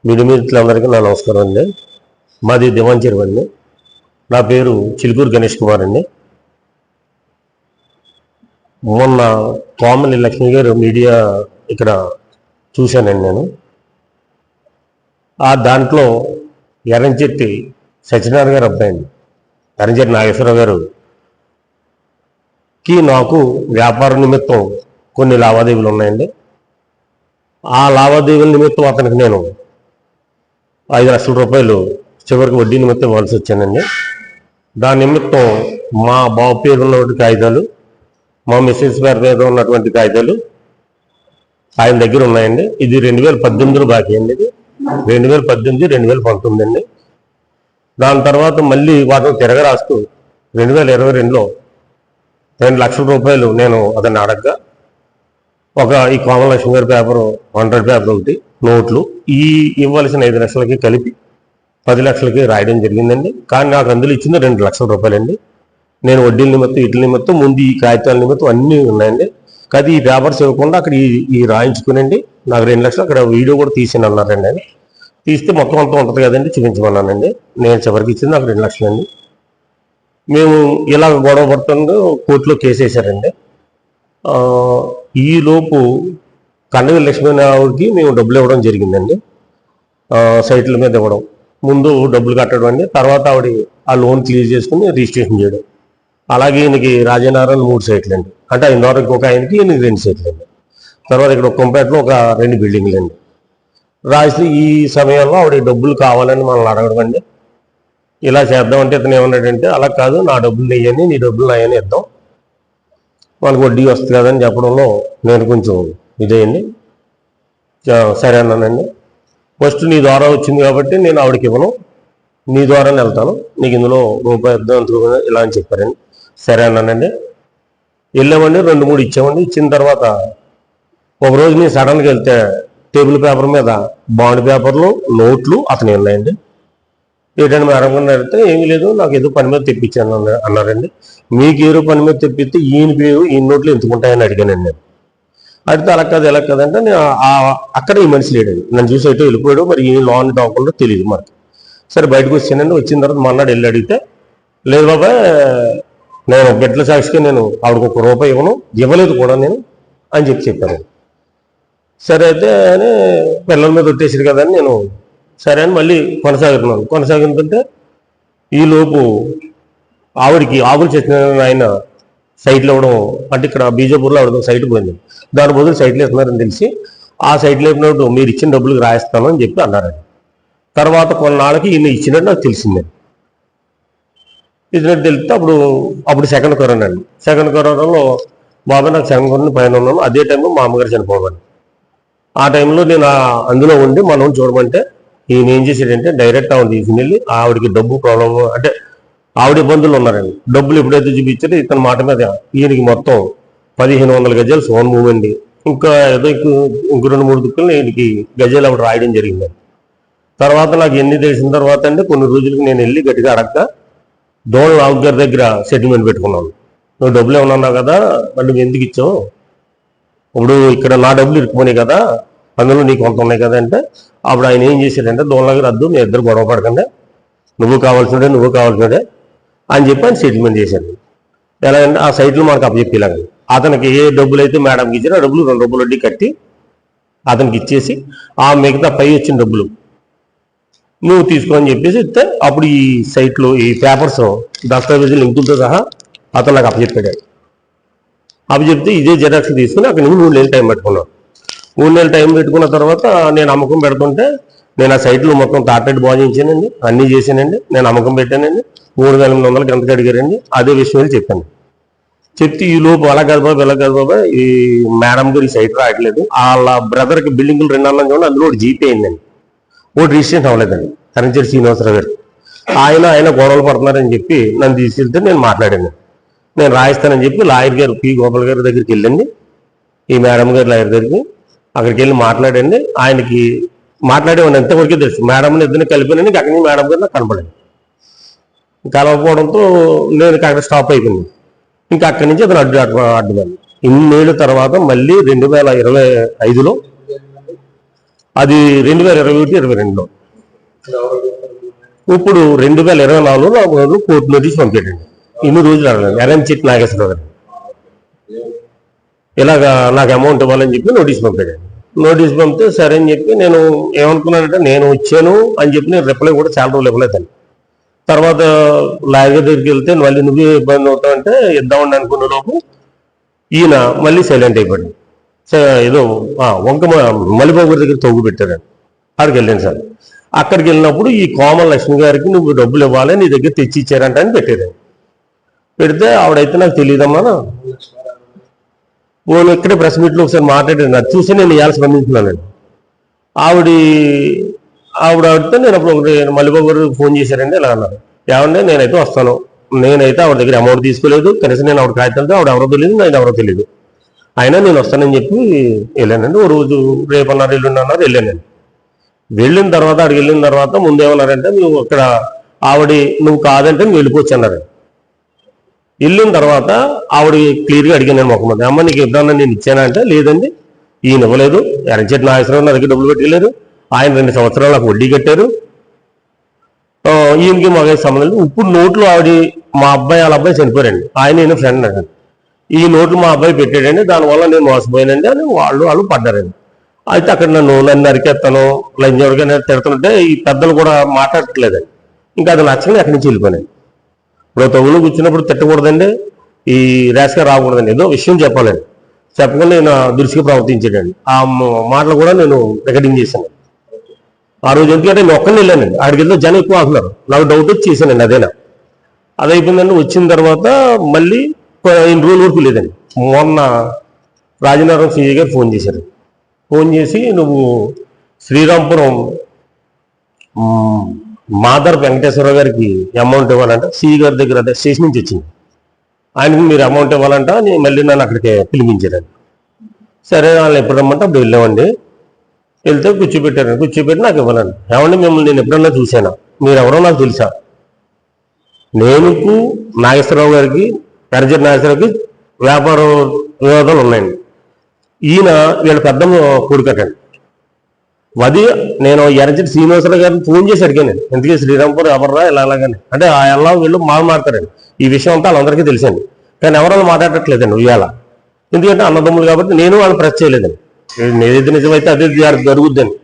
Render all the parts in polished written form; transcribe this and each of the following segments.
Media మిత్రులందరికీ నా నమస్కారం అండి. మాది దివాంచెరువు అండి. నా పేరు చిలుకూరు గణేష్ కుమార్ అండి. మొన్న కోమలి లక్ష్మి గారు మీడియా ఇక్కడ చూశానండి నేను. దాంట్లో ఎర్రంచెట్టి సత్యనారాయణ గారు అబ్బాయి అండి, ఎర్రంచెట్టి నాగేశ్వరరావు గారుకి నాకు వ్యాపార నిమిత్తం కొన్ని లావాదేవీలు ఉన్నాయండి. ఆ లావాదేవీల నిమిత్తం అతనికి నేను 5 లక్షల రూపాయలు చివరికి వడ్డీ నిమిత్తం ఇవ్వాల్సి వచ్చానండి. దాని నిమిత్తం మా బాబు పేరు ఉన్నటువంటి కాగితాలు, మా మిస్సెస్ పేరు మీద ఉన్నటువంటి కాగితాలు ఆయన దగ్గర ఉన్నాయండి. ఇది 2018 బాకీ అండి. ఇది 2018, 2019 అండి. దాని తర్వాత మళ్ళీ వాటిని తిరగరాస్తూ 2022లో 2 లక్షల రూపాయలు నేను అతన్ని అడగగా ఈ కోమలక్ష్మి గారి పేపరు 100 పేపర్ ఒకటి, నోట్లు ఈ ఇవ్వాల్సిన 5 లక్షలకి కలిపి 10 లక్షలకి రాయడం జరిగిందండి. కానీ నాకు అందులో ఇచ్చింది 2 లక్షల రూపాయలండి. నేను వడ్డీల నిమిత్తం వీటి నిమిత్తం ముందు ఈ కాగితాల నిమిత్తం అన్నీ ఉన్నాయండి. కానీ ఈ పేపర్స్ ఇవ్వకుండా అక్కడ ఈ రాయించుకునండి నాకు 2 లక్షలు, అక్కడ వీడియో కూడా తీసాను అన్నారండి. ఆయన తీస్తే మొత్తం అంతా ఉంటుంది కదండి, చూపించమన్నానండి. నేను చివరికి ఇచ్చింది నాకు 2 లక్షలండి. మేము ఇలా గొడవ పడుతుండో కోర్టులో కేసు వేశారండి. ఈలోపు కండవి లక్ష్మీనారావుడికి మేము డబ్బులు ఇవ్వడం జరిగిందండి. సైట్ల మీద ఇవ్వడం, ముందు డబ్బులు కట్టడం అండి. తర్వాత ఆవిడ ఆ లోన్ క్లియర్ చేసుకుని రిజిస్ట్రేషన్ చేయడం. అలాగే ఈయనకి రాజనారాయణ 3 సైట్లు అండి, అంటే ఇంతవరకు ఒక ఆయనకి ఈయనకి 2 సైట్లు అండి. తర్వాత ఇక్కడ కొంపేటలో ఒక 2 బిల్డింగ్లు అండి. రాసి ఈ సమయంలో ఆవిడ డబ్బులు కావాలని మనల్ని అడగడం అండి. ఇలా చేద్దామంటే ఇతను ఏమన్నాడంటే, అలా కాదు, నా డబ్బులు నెయ్యని నీ డబ్బులు నాయని ఇద్దాం, మనకు వడ్డీ వస్తుంది కదని చెప్పడంలో నేను కొంచెం ఇదేయండి. సరే అన్నానండి. ఫస్ట్ నీ ద్వారా వచ్చింది కాబట్టి నేను ఆవిడకి ఇవ్వను, నీ ద్వారానే వెళ్తాను, నీకు ఇందులో రూపాయి ఇద్దాం ఇలా అని చెప్పారండి. సరే అన్నానండి. వెళ్ళామండి, 2-3 ఇచ్చామండి. ఇచ్చిన తర్వాత ఒకరోజు నేను సడన్గా వెళ్తే టేబుల్ పేపర్ మీద బాండ్ పేపర్లు, నోట్లు అతను ఉన్నాయండి. ఏంటంటే మేడం గారిని అడిగితే ఏమీ లేదు, నాకు ఏదో పని మీద తెప్పించాను అన్నారండి. మీకు ఏదో పని మీద తెప్పిస్తే ఈయన పేరు ఈయన నోట్లు ఎందుకుంటాయని అడిగానండి నేను. అడిగితే అలా కాదు ఎలా కదంటే నేను అక్కడ ఈ మనిషి లేడండి. నన్ను చూసి అయితే వెళ్ళిపోయాడు, మరి ఈ లోన్ డాక్యుమెంట్ తెలియదు మనకి. సరే బయటకు వచ్చానండి. వచ్చిన తర్వాత మన్నాడు వెళ్ళి అడిగితే, లేదు బాబాయ్, నేను బిడ్డల సాక్షిగా నేను ఆవిడకు 1 రూపాయి ఇవ్వలేదు కూడా నేను అని చెప్పాను. సరే అయితే అని పిల్లల మీద వచ్చేసాడు కదా అని నేను సరే అని మళ్ళీ కొనసాగుతుంటే ఈలోపు ఆవిడికి ఆవులు చెట్టిన ఆయన సైట్లు ఇవ్వడం, అంటే ఇక్కడ బీజాపూర్లో ఆవిడ సైట్ పోయింది, దాని బదులు సైట్లు ఇస్తున్నారని తెలిసి ఆ సైట్లు ఇచ్చినప్పుడు మీరు ఇచ్చిన డబ్బులకు రాయిస్తాను అని చెప్పి అన్నారండి. తర్వాత కొన్నాళ్ళకి ఈయన ఇచ్చినట్టు నాకు తెలిసిందండి. ఇచ్చినట్టు తెలిస్తే అప్పుడు సెకండ్ కరోనా అండి. సెకండ్ కరోనాలో బాబాయ్ నాకు సెకండ్ కరోనా పైన ఉన్నాను. అదే టైంలో మా అమ్మగారు చనిపోవాలి. ఆ టైంలో నేను అందులో ఉండి మనం చూడమంటే ఈయన ఏం చేశాడంటే డైరెక్ట్ ఆవిడ తీసుకుని వెళ్ళి ఆవిడకి డబ్బు ప్రాబ్లం, అంటే ఆవిడ ఇబ్బందులు ఉన్నారండి. డబ్బులు ఎప్పుడైతే చూపించారో ఇతని మాట మీద ఈయనకి మొత్తం 1500 గజాలు సోన్ భూమి అండి. ఇంకా ఏదో ఇంకో 2-3 దుక్కులు ఈయనకి గజాలు ఆవిడ రాయడం జరిగిందండి. తర్వాత నాకు ఎన్ని తెలిసిన తర్వాత అంటే కొన్ని రోజులకి నేను వెళ్ళి గట్టిగా అడగక దోళ రావు గారి దగ్గర సెటిల్మెంట్ పెట్టుకున్నాను. నువ్వు డబ్బులు ఏమన్నావు కదా, మరి నువ్వు ఎందుకు ఇచ్చావు, ఇప్పుడు ఇక్కడ నా డబ్బులు ఇరుక్కుపోయినాయి కదా, అందులో నీకు కొంత ఉన్నాయి కదా అంటే అప్పుడు ఆయన ఏం చేశాడంటే, దోళనగర్ వద్దు, మీ ఇద్దరు గొడవ పడకండి, నువ్వు కావాల్సినడే అని చెప్పి ఆయన సెటిల్మెంట్ చేశాడు. ఎలాగంటే ఆ సైట్లు మనకు అప్పచెప్పేలాగా అతనికి ఏ డబ్బులు అయితే మేడంకి ఇచ్చారో ఆ డబ్బులు 2 రూపాయల వడ్డీ కట్టి అతనికి ఇచ్చేసి ఆ మిగతా పై వచ్చిన డబ్బులు నువ్వు తీసుకో అని చెప్పేసి ఇస్తే అప్పుడు ఈ సైట్లు ఈ పేపర్స్ దస్తావేజులు లింకులతో సహా అతను నాకు అప్పచెప్పాడు. అప్పచెప్తే ఇదే జెరాక్స్ తీసుకుని అక్కడ నుంచి 3 నెలలు టైం పెట్టుకున్నాను. 3 నెలలు టైం పెట్టుకున్న తర్వాత నేను అమ్మకం పెడుతుంటే నేను ఆ సైట్లు మొత్తం తాటెడ్ భోజించానండి, అన్నీ చేశానండి. నేను అమ్మకం పెట్టానండి. 3800 గంటకు అడిగారండి. అదే విషయం చెప్పాను. చెప్తే ఈ లోపు అలా కాదు బాబా, ఇలా కాదు బాబా, ఈ మేడం గారు ఈ సైట్ రావట్లేదు, వాళ్ళ బ్రదర్కి బిల్డింగులు 2 అన్నాం చూడండి, అందులో ఒకటి జీపే అయిందండి, ఒకటి రిజిస్ట్రేషన్ అవ్వలేదండి. ఎర్రంచెట్టి శ్రీనివాసరావు గారు ఆయన గొడవలు పడుతున్నారని చెప్పి నన్ను తీసుకెళ్తే నేను మాట్లాడాను. నేను రాయిస్తానని చెప్పి లాయర్ గారు పి గోపాల్ గారి దగ్గరికి వెళ్ళండి, ఈ మేడం గారి లాయర్ దగ్గరికి అక్కడికి వెళ్ళి మాట్లాడండి. ఆయనకి మాట్లాడేవాడిని ఎంతవరకు తెలుసు, మేడంని ఇద్దరిని కలిపానని అక్కడి నుంచి మేడం గారు నాకు కనపడింది. కలవకపోవడంతో నేను అక్కడ స్టాప్ అయిపోయింది. ఇంకా అక్కడి నుంచి అతను అడ్డుదాన్ని. ఇన్నేళ్ళ తర్వాత మళ్ళీ 2025లో అది 2021-22లో. ఇప్పుడు 2024లో కోర్టు నోటీస్ పంపాడండి. ఇన్ని రోజులు అడగలేదు. ఎర్రంచెట్టి నాగేశ్వరరావు గారు ఇలాగా నాకు అమౌంట్ ఇవ్వాలని చెప్పి నోటీస్ పంపాడండి. నోటీస్ పంపితే సరే అని చెప్పి నేను ఏమనుకున్నానంటే నేను వచ్చాను అని చెప్పి నేను రిప్లై కూడా చాలా రోజులు ఇవ్వలేదండి. తర్వాత లాయర్ దగ్గరికి వెళ్తే మళ్ళీ నువ్వే ఇబ్బంది అవుతావంటే ఇద్దామని అనుకున్న లోపు ఈయన మళ్ళీ సైలెంట్ అయిపోయాడు. ఏదో వంక మల్లిబాబు గారి దగ్గర తగ్గు పెట్టారండి. అక్కడికి వెళ్ళాను సార్. అక్కడికి వెళ్ళినప్పుడు ఈ కోమల లక్ష్మి గారికి నువ్వు డబ్బులు ఇవ్వాలి, నీ దగ్గర తెచ్చి ఇచ్చారంట అని పెట్టారండి. పెడితే ఆవిడైతే నాకు తెలియదమ్మా, నేను ఇక్కడే ప్రెస్ మీట్లో ఒకసారి మాట్లాడాను, అది చూసి నేను ఇవాళ స్పందించున్నానండి. ఆవిడతో నేను అప్పుడు ఒకటి మల్లిబాబు గారు ఫోన్ చేశారండి. ఇలా అన్నారు, ఏమంటే నేనైతే వస్తాను, నేనైతే ఆవిడ దగ్గర అమౌంట్ తీసుకోలేదు, కనీసం నేను ఆవిడ కాగితాలతో ఆవిడ ఎవరో తెలియదు, నేను ఎవరో తెలియదు, అయినా నేను వస్తానని చెప్పి వెళ్ళానండి. ఓ రోజు రేపు అన్నారు, ఎల్లుండి అన్నారు, వెళ్ళానండి. వెళ్ళిన తర్వాత అక్కడికి వెళ్ళిన తర్వాత ముందేమన్నారంటే నువ్వు అక్కడ నువ్వు కాదంటే నువ్వు వెళ్ళిపోవచ్చు అన్నారు. వెళ్ళిన తర్వాత ఆవిడ క్లియర్గా అడిగాను నేను మొహమ్మద్, అమ్మ నీకు ఎప్పుడన్నా నేను ఇచ్చానా అంటే లేదండి, ఈయన ఇవ్వలేదు, ఎర్రంచెట్టి నాగేశ్వరరావు నా దగ్గర డబ్బులు పెట్టలేదు, ఆయన 2 సంవత్సరాలు నాకు వడ్డీ కట్టారు, ఈయనకి మాకు సంబంధం లేదు. ఇప్పుడు నోట్లు మా అబ్బాయి వాళ్ళ అబ్బాయి చనిపోయారండి, ఆయన నేను ఫ్రెండ్ అండి, ఈ నోట్లు మా అబ్బాయి పెట్టాడండి, దానివల్ల నేను మోసపోయానండి అని వాళ్ళు పడ్డారండి. అయితే అక్కడ నన్ను అరికెత్తాను లంజోడిగా తిడుతుంటే ఈ పెద్దలు కూడా మాట్లాడట్లేదండి. ఇంకా అది నచ్చని అక్కడి నుంచి వెళ్ళిపోయాను. ఇప్పుడు తగులు కూర్చున్నప్పుడు తిట్టకూడదండి, ఈ ర్యాష్గా రాకూడదండి, ఏదో విషయం చెప్పాలండి, చెప్పకుండా నేను దురుసుగా ప్రవర్తించాడండి. ఆ మాటలు కూడా నేను రికార్డింగ్ చేశాను ఆ రోజు. ఎందుకంటే నేను ఒక్కరిని వెళ్ళానండి, ఆడికి వెళ్తే జనం ఎక్కువ అవుతున్నారు, నాకు డౌట్ వచ్చి చేశానండి. అది అయిపోయిందండి. వచ్చిన తర్వాత మళ్ళీ 2 రోజుల వరకు లేదండి. మొన్న రాజనగరం సిఐ గారు ఫోన్ చేశారు. ఫోన్ చేసి నువ్వు శ్రీరాంపురం మాదర్ వెంకటేశ్వరరావు గారికి అమౌంట్ ఇవ్వాలంట, సిఐ గారి దగ్గర అదే స్టేషన్ నుంచి వచ్చింది, ఆయనకి మీరు అమౌంట్ ఇవ్వాలంట అని మళ్ళీ నన్ను అక్కడికి పిలిపించారండి. సరే వాళ్ళని ఎప్పుడు రమ్మంటే అప్పుడు వెళ్ళామండి. వెళ్తే కూర్చోబెట్టి నాకు ఇవ్వాలండి. ఏమండి మిమ్మల్ని నేను ఎప్పుడన్నా చూశానా, మీరు ఎవరో నాకు తెలుసా, నేను నాగేశ్వరరావు గారికి ఎర్రంచెట్టి నాగేశ్వరరావుకి వ్యాపార వివాదాలు ఉన్నాయండి, ఈయన వీళ్ళ పెద్ద కొడుకటండి. అది నేను ఎర్రంచెట్టి శ్రీనివాసరావు గారిని ఫోన్ చేసి అడిగాను, ఎందుకే శ్రీరాంపూర్ ఎవర్రా ఇలా అలాగని అంటే ఎలా వీళ్ళు మాట్లాడతారండి. ఈ విషయం అంతా వాళ్ళందరికీ తెలుసండి, కానీ ఎవరన్నా మాట్లాడట్లేదండి ఇవాళ, ఎందుకంటే అన్నదమ్ములు కాబట్టి నేను వాళ్ళని ప్రెస్ చేయలేదండి. ఏదైతే నిజమైతే అదే జరుగుద్దని.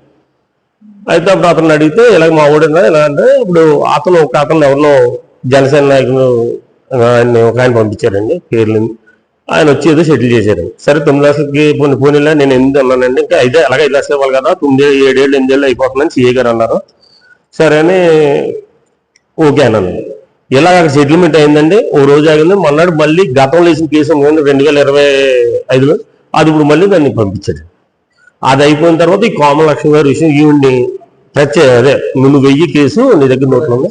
అయితే అప్పుడు అతను అడిగితే ఇలాగ మా ఊడన్నా ఇలా అంటే ఇప్పుడు అతను ఎవరినో జనసేన నాయకులు ఒక ఆయన పంపించారండి పేర్లు, ఆయన వచ్చి ఏదో సెటిల్ చేశారండి. సరే 9 లక్షలకి పోనీలా నేను ఎందుకు అన్నానండి, ఇంకా అలాగే 5 లక్షలు ఇవ్వాలి కదా, 9, 7 ఏళ్ళు 8 ఏళ్ళు అయిపోతుందని సిఏ గారు అన్నారు. సరే అని ఓకే అన్నాను. ఇలా సెటిల్మెంట్ అయిందండి. ఓ రోజు ఆగింది. మొన్నటి మళ్ళీ గతంలో వేసిన కేసు 2025లో అది ఇప్పుడు మళ్ళీ దాన్ని పంపించాడు. అది అయిపోయిన తర్వాత ఈ కోమల లక్ష్మి గారి విషయం ఈవిడ్ని అదే నువ్వు 1000 కేసు నీ దగ్గర నోట్లు ఉంది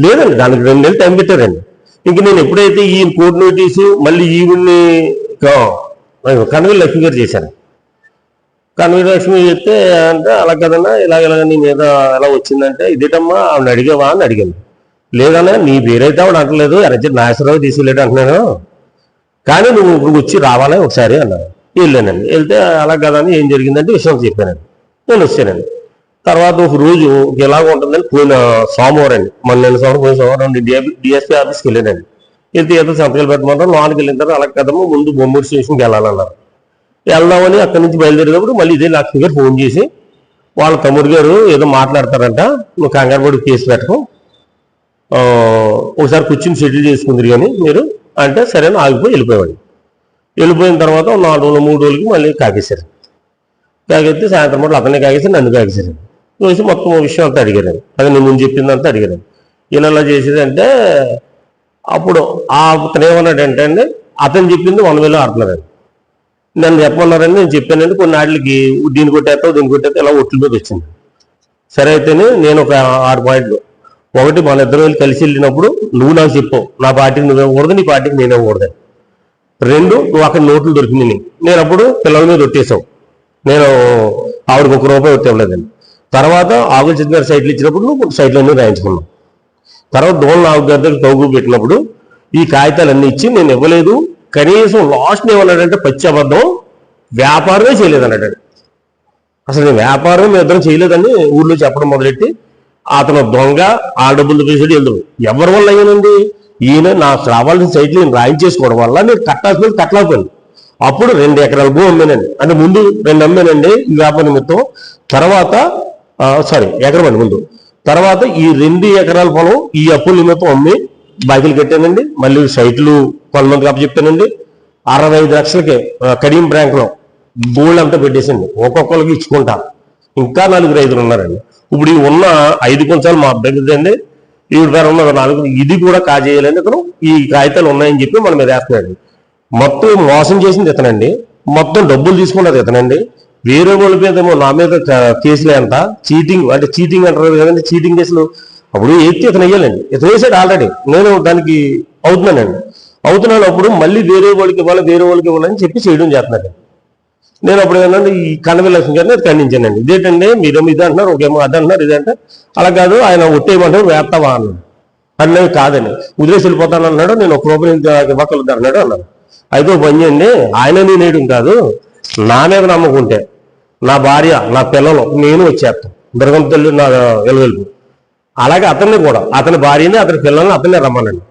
లేదండి, దానికి 2 నెలలు టైం పెట్టారండి. ఇంక నేను ఎప్పుడైతే ఈ కోర్టు నోటీసు మళ్ళీ ఈవిడ్ని కనవీర్ లక్ష్మి గారు చేశాను. కనవీర్ లక్ష్మి చెప్తే అంటే అలా కదన్నా ఇలాగ నీ మీద ఎలా వచ్చిందంటే ఇదేటమ్మా ఆవిడ అడిగావా అని అడిగాను. లేదన్నా నీ పేరైతే ఆవిడ అంటలేదు, ఎర్రంచెట్టి నాగేశ్వరరావు తీసుకెళ్ళాడు అంటున్నాను, కానీ నువ్వు ఇప్పుడు వచ్చి రావాలా ఒకసారి అన్నాను. వెళ్ళానండి. వెళ్తే అలా కదా అని ఏం జరిగిందంటే విషయం చెప్పానండి. నేను వచ్చానండి. తర్వాత ఒక రోజు ఎలాగ ఉంటుందని పోయిన సోమవారం అండి, నేను సోమవారం డిఎస్పీ ఆఫీస్కి వెళ్ళానండి. వెళ్తే ఏదో సంతకాలు పెట్టమంటారు, లోనికి వెళ్ళిన తర్వాత అలా కదమ్మా ముందు బొమ్మూరు స్టేషన్కి వెళ్ళాలన్నారు. వెళ్దామని అక్కడి నుంచి బయలుదేరేటప్పుడు మళ్ళీ ఇదే లక్ష్మి గారు ఫోన్ చేసి వాళ్ళ తమ్ముడు గారు ఏదో మాట్లాడతారంట, నువ్వు కంగారు పడి కేసు పెట్టకు, ఒకసారి కూర్చుని సెటిల్ చేసుకుందరు కానీ మీరు అంటే సరే అని ఆగిపోయి వెళ్ళిపోయాడు. వెళ్ళిపోయిన తర్వాత 4 రోజులు 3 రోజులకి మళ్ళీ కాకేశారు. కాకేస్తే సాయంత్రం పూట అతనే కాకేసి నన్ను కాకేశారు. చూసి మొత్తం విషయం అంతా అడిగారు, అది నేను ముందు చెప్పిందంతా అడిగారు. ఇలా చేసేదంటే అప్పుడు అతను ఏమన్నాడంటే అండి, అతను చెప్పింది 1,000 ఆడుతున్నారండి, నన్ను చెప్పమన్నారండి, నేను చెప్పానండి కొన్ని వాటికి దీన్ని కొట్టేస్తావు ఇలా ఒట్ల మీద వచ్చింది. సరే అయితేనే నేను ఒక 6 పాయింట్లు, ఒకటి మన ఇద్దరు వెళ్ళి కలిసి వెళ్ళినప్పుడు నువ్వు నాకు చెప్పావు నా పార్టీకి నువ్వు ఇవ్వకూడదు, నీ పార్టీకి నేను ఇవ్వకూడదు. 2 నువ్వు అక్కడ నోట్లు దొరికింది, నేను అప్పుడు పిల్లల మీద కొట్టేశావు, నేను ఆవిడకి ₹1 కొట్టేవ్వలేదండి. తర్వాత ఆవుల చిన్న సైట్లు ఇచ్చినప్పుడు నువ్వు సైట్లన్నీ రాయించుకున్నావు. తర్వాత దోళ్ళ నాగు గారి దగ్గర తగ్గు పెట్టినప్పుడు ఈ కాగితాలన్నీ ఇచ్చి నేను ఇవ్వలేదు, కనీసం లాస్ట్ ఏమన్నాడంటే పచ్చి అబద్ధం, వ్యాపారమే చేయలేదు అన్నాడు. అసలు నేను వ్యాపారం మేము ఇద్దరం చేయలేదని ఊళ్ళో చెప్పడం మొదలెట్టి అతను దొంగ ఆ డబ్బులు వేసాడు వెళ్తాడు. ఎవరి వల్ల అయ్యానండి? ఈయన నాకు రావాల్సిన సైట్లు నేను రాయించేసుకోవడం వల్ల నేను కట్టాల్సిన కట్టలేకపోయాను. అప్పుడు 2 ఎకరాల భూమి అమ్మానండి. అంటే ముందు 2 అమ్మానండి ఈ వ్యాపార నిమిత్తం. తర్వాత ఎకరం అండి ముందు. తర్వాత ఈ 2 ఎకరాల పొలం ఈ అప్పుల నిమిత్తం అమ్మి బాకీలు కట్టానండి. మళ్ళీ సైట్లు కొంతమందికి అప్పచెప్తానండి. 65 లక్షలకి కడియం బ్యాంకులో గోల్డ్ అంతా పెట్టేసండి. ఒక్కొక్కరికి ఇచ్చుకుంటా. ఇంకా 4 రైతులు ఉన్నారండి. ఇప్పుడు ఈ ఉన్న 5 కొంచాలు మా అబ్బాయి అండి. ఈ ఉన్న 4 ఇది కూడా కాజేయాలని అతను ఈ కాగితాలు ఉన్నాయని చెప్పి మన మీద వేస్తున్నాడు. మొత్తం మోసం చేసింది ఇతనండి. మొత్తం డబ్బులు తీసుకున్నది ఇతనండి. వేరే వాళ్ళ మీద నా మీద కేసులు ఎంత చీటింగ్, అంటే చీటింగ్ అంటారు కదండి, చీటింగ్ కేసులు అప్పుడు ఎత్తి ఇతను వేయాలండి. ఇతను వేసాడు ఆల్రెడీ. నేను దానికి అవుతున్నాను. అప్పుడు మళ్ళీ వేరే వాళ్ళకి ఇవ్వాలని చెప్పి చేయడం చేస్తున్నాడు. నేను అప్పుడు ఏంటంటే ఈ కన్నవి లక్ష్మి గారిని ఖండించానండి. ఇదేంటండి మీరేమో ఇది అంటున్నారు, ఒకేమో అది అంటున్నారు, ఇదంటే అలా కాదు ఆయన ఒట్టేయమంటారు వేస్తావా అన్నాడు. అన్నది కాదని వదిలేసి వెళ్ళిపోతాను అన్నాడు. నేను ఒక రూపాయి ఇవ్వకలుద్దా అన్నాడు అన్నాడు. అయితే ఒక పని చేయండి, ఆయన నేనేయడం కాదు, నా మీద నమ్మకుంటే నా భార్య నా పిల్లలు నేను వచ్చేస్తాను దుర్గం తల్లి నా వెలువెలుపు. అలాగే అతన్ని కూడా అతని భార్యని అతని పిల్లల్ని అతన్నే రమ్మనండి,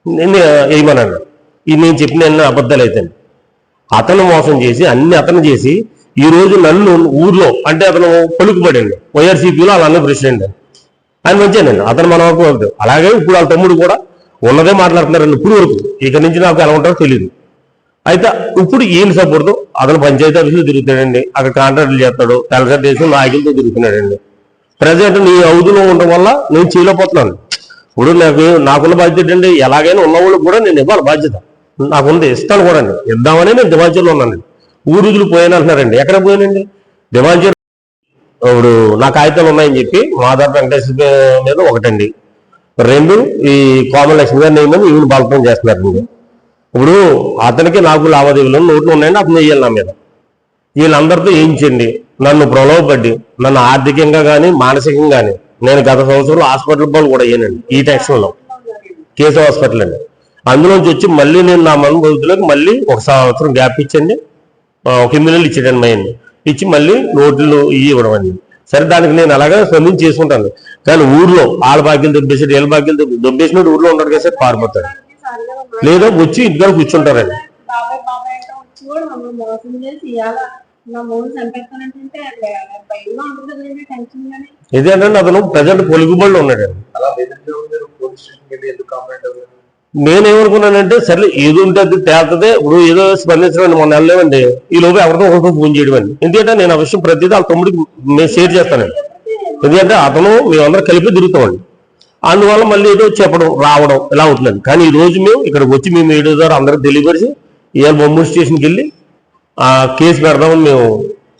నేను వేయమనండి. ఇది నేను చెప్పిన అబద్ధాలు అయితే అతను మోసం చేసి అన్ని అతను చేసి ఈ రోజు నన్ను ఊర్లో అంటే అతను పలుకుపడండి వైఆర్సీపీలో వాళ్ళ అన్న ప్రెసిడెంట్ ఆయన మంచిగానండి. అతను మన వరకు అలాగే ఇప్పుడు వాళ్ళ తమ్ముడు కూడా ఉన్నదే మాట్లాడుతున్నారండి ఇప్పుడు వరకు. ఇక్కడి నుంచి నాకు ఎలా ఉంటారో తెలియదు. అయితే ఇప్పుడు ఈయన సపోర్టు అతను పంచాయతీ ఆఫీసులో తిరుగుతాడండి, అక్కడ కాంట్రాక్టులు చేస్తాడు, తెలసరి దేశం నాయకులతో తిరుగుతున్నాడండి. ప్రజెంట్ నీ అవుదులో ఉండడం వల్ల నేను చేయలేకపోతున్నాను. ఇప్పుడు నాకున్న బాధ్యత అండి, ఎలాగైనా ఉన్న వాళ్ళకి కూడా నేను ఇవ్వాలి బాధ్యత నాకుంది, ఇస్తాను కూడా అండి. ఇద్దామని నేను దివాంచర్లో ఉన్నానండి. ఊరుదులు పోయాను అంటున్నారండి. ఎక్కడ పోయానండి? దివాంచర్. ఇప్పుడు నా కాగితాలు ఉన్నాయని చెప్పి మాదాపు వెంకటేశ్వర మీద ఒకటండి, 2 ఈ కోమల లక్ష్మి గారిని ఏమని ఈయన బలపం చేస్తున్నారండి. ఇప్పుడు అతనికి నాకు లావాదేవీలు నోట్లు ఉన్నాయండి, అతను వేయాలి నా మీద. వీళ్ళందరితో వేయించండి, నన్ను ప్రలోభపడ్డి నన్ను ఆర్థికంగా కానీ మానసికంగా కానీ నేను గత సంవత్సరంలో హాస్పిటల్ పాలు కూడా అయ్యానండి. ఈ టెన్షన్లో కేశవ హాస్పిటల్ అండి. అందులోంచి వచ్చి మళ్ళీ నేను నా మన భవితులకు మళ్ళీ 1 సంవత్సరం గ్యాప్ ఇచ్చండి. ఒక 8 నెలలు ఇచ్చాడండి మా ఆయన్ని. ఇచ్చి మళ్ళీ నోట్లు ఇవ్వడం అండి. సరే దానికి నేను అలాగే స్పందించి చేసుకుంటాను. కానీ ఊర్లో వాళ్ళ బాకీలు దొబ్బేసాడు, వీళ్ళ బాకీలు దొబ్బేసినట్టు ఊర్లో ఉంటాడు కదా సార్, పారిపోతాడు. లేదా వచ్చి ఇంటికాడ కూర్చుంటారండి. ఇదేంటంటే అతను ప్రజెంట్ పొలుగుబడిలో ఉన్నాడండి. నేనేమనుకున్నానంటే సరే ఏదో ఉంటే అది తేలుతుంది, ఇప్పుడు ఏదో స్పందించడం మొన్న వెళ్ళలేమండి. ఈ లోపు ఎవరితో ఒకరితో ఫోన్ చేయడం అండి. ఎందుకంటే నేను ఆ విషయం ప్రతిదీ వాళ్ళ తమ్ముడికి మేము షేర్ చేస్తానండి. ఎందుకంటే అతను మేమందరం కలిపి తిరుగుతామండి. అందువల్ల మళ్ళీ ఏదో చెప్పడం రావడం ఇలా అవుతుందండి. కానీ ఈ రోజు మేము ఇక్కడికి వచ్చి మేము ఏడో ద్వారా అందరికి తెలియపరిచి ఇవాళ బొమ్మూరు స్టేషన్కి వెళ్ళి ఆ కేసు పెడదామని మేము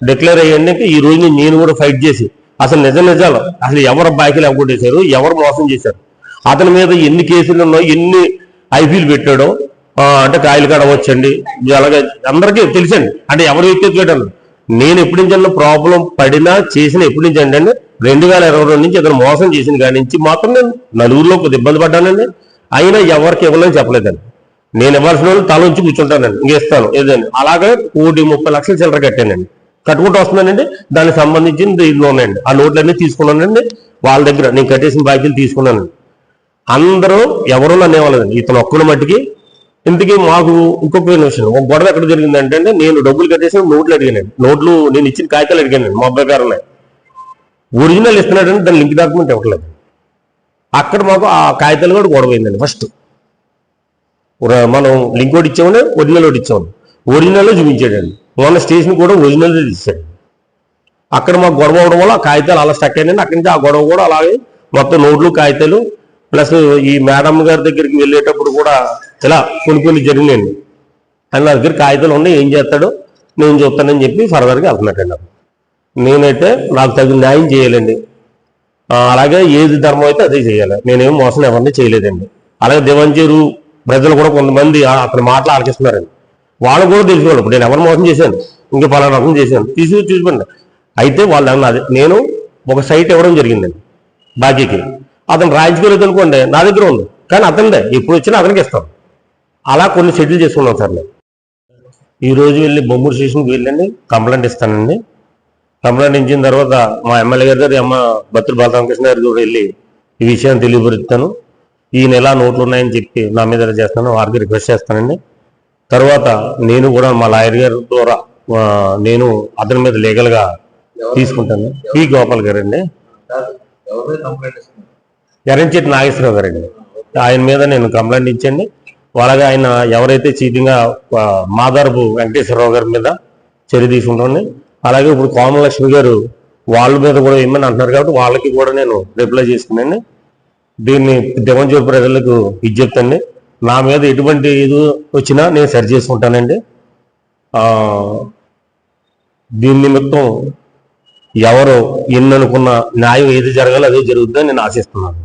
డిక్లేర్ అయ్యాక ఈ రోజు నేను కూడా ఫైట్ చేసి అసలు నిజాలు అసలు ఎవరు బాకీలు ఎగ్గొట్టేశారు, ఎవరు మోసం చేశారు, అతని మీద ఎన్ని కేసులు ఉన్నాయో, ఎన్ని ఐపీలు పెట్టాడో, అంటే కాయలు కడవచ్చండి, అలాగే అందరికీ తెలుసండి. అంటే ఎవరు ఎక్కేయడం నేను ఎప్పటి నుంచి ప్రాబ్లం పడినా చేసిన ఎప్పటి నుంచి అంటే 2022 నుంచి ఇతను మోసం చేసిన కాడి నుంచి మాత్రం నేను నలుగురిలో కొద్ది ఇబ్బంది పడ్డానండి. అయినా ఎవరికి ఇవ్వాలని చెప్పలేదండి. నేను ఇవ్వాల్సిన వాళ్ళు తల ఉంచి కూర్చుంటానండి, ఇంకేస్తాను ఏదండి. అలాగే 1,30,00,000 చిల్లర కట్టానండి, కట్టుకుంటూ వస్తున్నానండి. దానికి సంబంధించిన దీనిలో ఉన్నాయండి. ఆ నోట్లన్నీ తీసుకున్నానండి వాళ్ళ దగ్గర, నేను కట్టేసిన బాకీలు తీసుకున్నానండి. అందరూ ఎవరు నన్ను ఇవ్వలేదండి, ఇతను ఒక్కడు మట్టికి. ఇంతకీ మాకు ఇంకొక విషయం, ఒక గొడవ ఎక్కడ జరిగిందంటే అండి, నేను డబ్బులు కట్టేసిన నోట్లు అడిగానండి. నోట్లు నేను ఇచ్చిన కాగితాలు అడిగానండి. మా అబ్బాయి గారు ఉన్నాయి, ఒరిజినల్ ఇస్తున్నాడండి, దాని లింక్ డాక్యుమెంట్ ఇవ్వట్లేదు. అక్కడ మాకు ఆ కాగితాలు కూడా గొడవ అయిందండి. ఫస్ట్ మనం లింక్ ఒకటి ఇచ్చామని ఒరిజినల్ ఒకటి ఇచ్చామండి. ఒరిజినల్లో చూపించాడండి. మొన్న స్టేషన్ కూడా ఒరిజినల్ ఇచ్చాడు. అక్కడ మాకు గొడవ అవడం వల్ల ఆ కాగితాలు అలా స్టక్ అయ్యాయండి. అక్కడి నుంచి ఆ గొడవ కూడా అలాగే మొత్తం నోట్లు కాగితాలు ప్లస్ ఈ మేడం గారి దగ్గరికి వెళ్ళేటప్పుడు కూడా ఇలా కొన్ని జరిగినాయండి. ఆయన నా దగ్గర కాగితాలు ఉన్నాయి, ఏం చేస్తాడో నేను చెప్తానని చెప్పి ఫర్దర్గా వెళ్తున్నట్టండి. నేనైతే నాకు తగిన న్యాయం చేయాలండి. అలాగే ఏది ధర్మం అయితే అదే చేయాలి. నేనేం మోసం ఎవరిని చేయలేదండి. అలాగే దివంచేరు ప్రజలు కూడా కొంతమంది అతని మాటలు ఆలకిస్తున్నారండి. వాళ్ళు కూడా తెలుసుకోవాలి ఇప్పుడు నేను ఎవరు మోసం చేశాను, ఇంకా పలానా రకం చేశాను, చూసుకోండి. అయితే వాళ్ళు అన్నది నేను ఒక సైట్ ఇవ్వడం జరిగిందండి బాకీకి. అతను రాయించుకోలేదు అనుకోండి, నా దగ్గర ఉంది, కానీ అతనిదే ఎప్పుడు వచ్చినా అతనికి ఇస్తాం. అలా కొన్ని సెటిల్ చేసుకున్నాం సార్. నేను ఈరోజు వెళ్ళి బొమ్మూరు స్టేషన్కి వెళ్ళండి, కంప్లైంట్ ఇస్తానండి. కంప్లైంట్ ఇచ్చిన తర్వాత మా ఎమ్మెల్యే గారి దగ్గర బత్తుల బాలరామకృష్ణ గారి కూడా వెళ్ళి ఈ విషయాన్ని తెలియపరుస్తాను. ఈ నెల నోట్లు ఉన్నాయని చెప్పి నా మీద చేస్తాను, వారికి రిక్వెస్ట్ చేస్తానండి. తర్వాత నేను కూడా మా లాయర్ గారి ద్వారా నేను అతని మీద లీగల్గా తీసుకుంటాను. పి గోపాల్ గారు అండి, ఎర్రంచెట్టి నాగేశ్వరరావు గారండి, ఆయన మీద నేను కంప్లైంట్ ఇచ్చండి. అలాగే ఆయన ఎవరైతే చీటింగ్గా మాదారపు వెంకటేశ్వరరావు గారి మీద చర్య తీసుకుంటాను. అలాగే ఇప్పుడు కోమలక్ష్మి గారు వాళ్ళ మీద కూడా ఏమని అంటున్నారు కాబట్టి వాళ్ళకి కూడా నేను రిప్లై చేసుకున్నాండి. దీన్ని దివంజూరు ప్రజలకు ఇది చెప్తాండి. నా మీద ఎటువంటి ఇది వచ్చినా నేను సరి చేసుకుంటానండి. దీని నిమిత్తం ఎవరు ఎన్ని అనుకున్న న్యాయం ఏది జరగాలో అదే జరుగుతుందని నేను ఆశిస్తున్నాను.